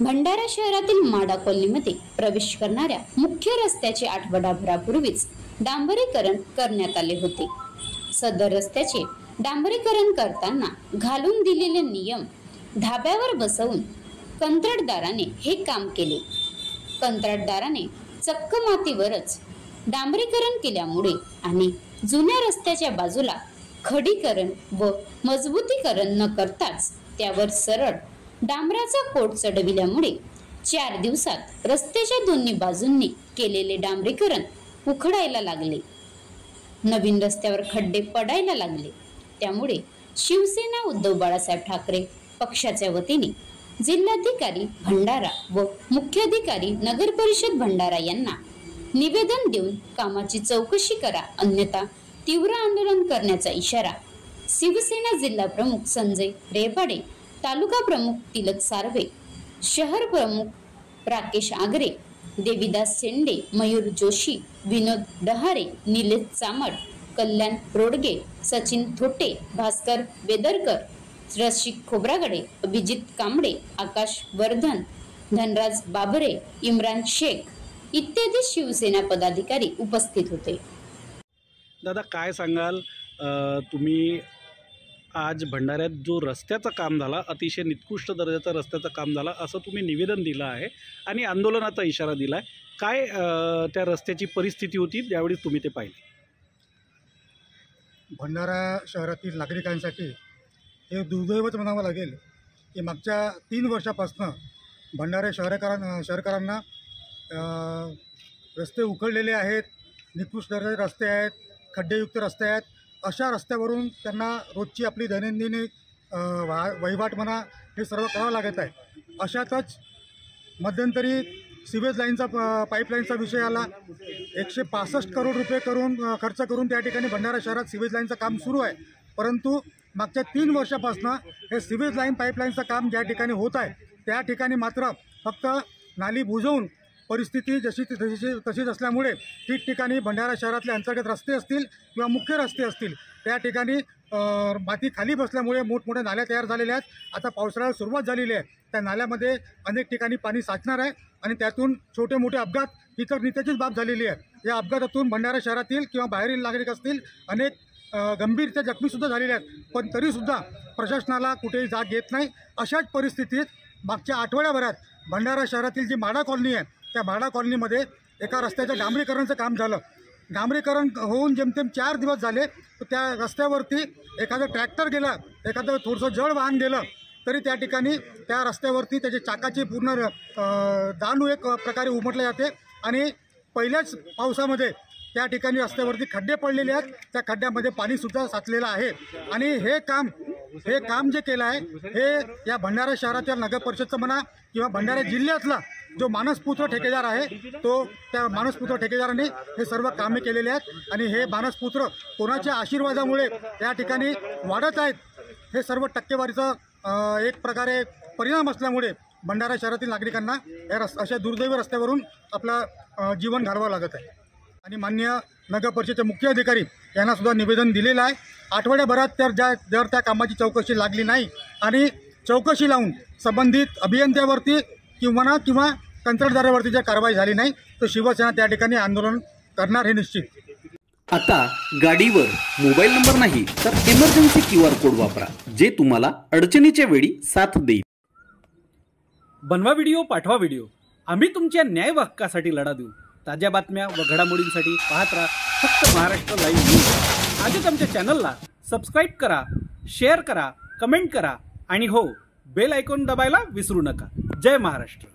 भंडारा शहरातील माडा कॉलनीमध्ये प्रवेश करणाऱ्या मुख्य रस्त्याचे आठवडाभरापूर्वीच डांबरीकरण करण्यात आले होते। सदर रस्त्याचे डांबरीकरण करताना घालून दिलेले नियम धाब्यावर बसवून कंत्राटदाराने हे काम केले। कंत्राटदाराने चक्क मातीवरच डांबरीकरण केल्यामुळे आणि जुन्या रस्त्याच्या बाजूला खडीकरण व मजबूतीकरण न करताच त्यावर सरळ डांबराचा कोट चढविल्यामुळे 4 दिवसात रस्त्याच्या दोन्ही बाजूंनी केलेले डांबरीकरण उखडायला लागले। नवीन रस्त्यावर खड्डे पडायला लागले। त्यामुळे शिवसेना उद्धव बाळासाहेब ठाकरे पक्षाच्या वतीने जिल्हाधिकारी भंडारा व मुख्याधिकारी नगर परिषद भंडारा यांना निवेदन देऊन कामाची चौकशी करा, अन्यथा तीव्र आंदोलन करण्याचा इशारा शिवसेना जिल्हा प्रमुख संजय रेबाडे, तालुका प्रमुख तिलक सार्वे, शहर प्रमुख राकेश आगरे, देवीदास सेंडे, मयूर जोशी, विनोद डहारे, निलेश चामड, कल्याण रोडगे, सचिन थोटे, भास्कर वेदरकर, रसिक खोब्रागडे, अभिजित कांबळे, आकाश वर्धन, धनराज बाबरे, इम्रान शेख इत्यादी शिवसेना पदाधिकारी उपस्थित होते। दादा, काय सांगाल, तुम्ही आज भंडाऱ्यात जो रस्त्याचं काम झाला, अतिशय निकृष्ट दर्जाचं रस्त्याचं काम झालं असं तुम्ही निवेदन दिलं आहे आणि आंदोलनाचा इशारा दिला आहे। काय त्या रस्त्याची परिस्थिती होती ज्यावेळी तुम्ही ते पाहिले? भंडारा शहरातील नागरिकांसाठी हे दुर्दैवच म्हणावं लागेल की मागच्या 3 वर्षापासून भंडारा शहरकरांना रस्ते उखडलेले आहेत, निकृष्ट दर्जाचे रस्ते आहेत, खड्डेयुक्त रस्ते आहेत। अशा रस्त्यावरून त्यांना रोजची आपली दैनंदिन वहिवाट म्हणा हे सर्व करावं लागत आहे। अशातच मध्यंतरी सिवेज लाईनचा पाईपलाईनचा विषय आला। 165 करोड रुपये खर्च करून त्या ठिकाणी भंडारा शहरात सिवेज लाईनचं काम सुरू आहे। परंतु मागच्या 3 वर्षापासून हे सिवेज लाईन पाईपलाईनचं काम ज्या ठिकाणी होत आहे त्या ठिकाणी मात्र फक्त नाली बुजवून परिस्थिती तशीच असल्यामुळे ठिकठिकाणी भंडारा शहरातले अंतर्गत रस्ते असतील किंवा मुख्य रस्ते असतील त्या ठिकाणी माती खाली बसल्यामुळे मोठमोठ्या नाल्या तयार झालेल्या आहेत। आता पावसाळ्याला सुरुवात झालेली आहे, त्या नाल्यामध्ये अनेक ठिकाणी पाणी साचणार आहे आणि त्यातून छोटे मोठे अपघात ही तर नित्याचीच बाब झालेली आहे। या अपघातातून भंडारा शहरातील किंवा बाहेरील नागरिक असतील अनेक गंभीररित्या जखमीसुद्धा झालेले आहेत, पण तरीसुद्धा प्रशासनाला कुठेही जाग येत नाही। अशाच परिस्थितीत मागच्या आठवड्याभरात भंडारा शहरातील जी माडा कॉलनी आहे त्या माडा कॉलनीमध्ये एका रस्त्याचं डांबरीकरणाचं काम झालं। डांबरीकरण होऊन जेमतेम 4 दिवस झाले, तर त्या रस्त्यावरती एखादं ट्रॅक्टर गेलं, एखादं थोडंसं जड वाहन गेलं तरी त्या ठिकाणी त्या रस्त्यावरती त्याच्या चाकाची पूर्ण दाणू एक प्रकारे उमटले जाते आणि पहिल्याच पावसामध्ये त्या ठिकाणी रस्त्यावरती खड्डे पडलेले आहेत, त्या खड्ड्यामध्ये पाणीसुद्धा साचलेलं आहे। आणि हे काम जे केलं आहे हे या भंडारा शहराच्या नगर परिषदचं म्हणा किंवा भंडारा जिल्ह्यातला जो मानसपुत्र ठेकेदार आहे त्या मानसपुत्र ठेकेदाराने हे सर्व कामे केलेले आहेत आणि हे मानसपुत्र कोणाच्या आशीर्वादामुळे या ठिकाणी वाढत आहेत, हे सर्व टक्केवारीचा एक प्रकारे परिणाम असल्यामुळे भंडारा शहरातील नागरिकांना या अशा दुर्दैवी रस्त्यावरून आपलं जीवन घालवावं लागत आहे। आणि माननीय नगर परिषदेचे मुख्य अधिकारी यांना सुद्धा निवेदन दिलेलं आहे। आठवड्याभरात जर त्या कामाची चौकशी लागली नाही आणि चौकशी लावून संबंधित अभियंत्यावरती किंवा कंत्राटदारावरती जर कारवाई झाली नाही तर शिवसेना त्या ठिकाणी आंदोलन करणार हे निश्चित। आता गाडीवर मोबाईल नंबर नाही तर इमर्जन्सी QR कोड वापरा, जे तुम्हाला अडचणीच्या वेळी साथ देईल। बनवा व्हिडिओ, पाठवा व्हिडिओ, आम्ही तुमच्या न्याय हक्कासाठी लढा देऊ। ताज्या बातम्या व घडामोडींसाठी पाहत राहा फक्त महाराष्ट्र लाईव्ह न्यूज। आजच आमच्या चॅनलला सबस्क्राईब करा, शेअर करा, कमेंट करा आणि हो, बेल आयकॉन दबायला विसरू नका। जय महाराष्ट्र।